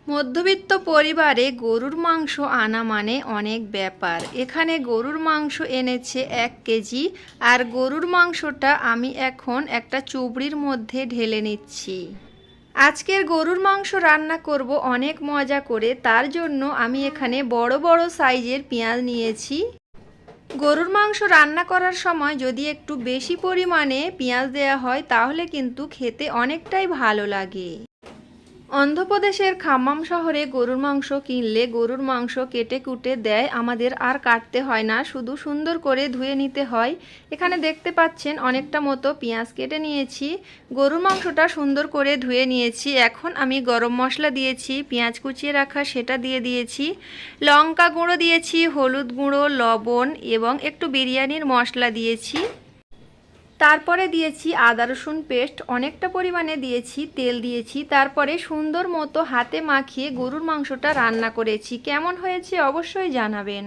মধ্যবিত্ত পরিবারে গরুর মাংস আনা মানে অনেক ব্যাপার। এখানে গরুর মাংস এনেছে 1 কেজি, আর গরুর মাংসটা আমি এখন একটা চুবড়ির মধ্যে ঢেলে নিচ্ছি। আজকের গরুর মাংস রান্না করব অনেক মজা করে, তার জন্য আমি এখানে বড় বড় সাইজের পেঁয়াজ নিয়েছি। গরুর মাংস রান্না করার সময় যদি একটু বেশি পরিমাণে পেঁয়াজ দেওয়া হয় তাহলে কিন্তু খেতে অনেকটাই ভালো লাগে। অন্ধ্রপ্রদেশের খাম্মাম শহরে গরুর মাংস কিনলে গরুর মাংস কেটে কুটে দেয়, আমাদের আর কাটতে হয় না, শুধু সুন্দর করে ধুয়ে নিতে হয়। এখানে দেখতে পাচ্ছেন অনেকটা মতো পেঁয়াজ কেটে নিয়েছি, গরুর মাংসটা সুন্দর করে ধুয়ে নিয়েছি। এখন আমি গরম মশলা দিয়েছি, পেঁয়াজ কুচিয়ে রাখা সেটা দিয়ে দিয়েছি, লঙ্কা গুঁড়ো দিয়েছি, হলুদ গুঁড়ো, লবণ এবং একটু বিরিয়ানির মশলা দিয়েছি। তারপরে দিয়েছি আদা রসুন পেস্ট, অনেকটা পরিমাণে দিয়েছি, তেল দিয়েছি। তারপরে সুন্দর মতো হাতে মাখিয়ে গরুর মাংসটা রান্না করেছি। কেমন হয়েছে অবশ্যই জানাবেন।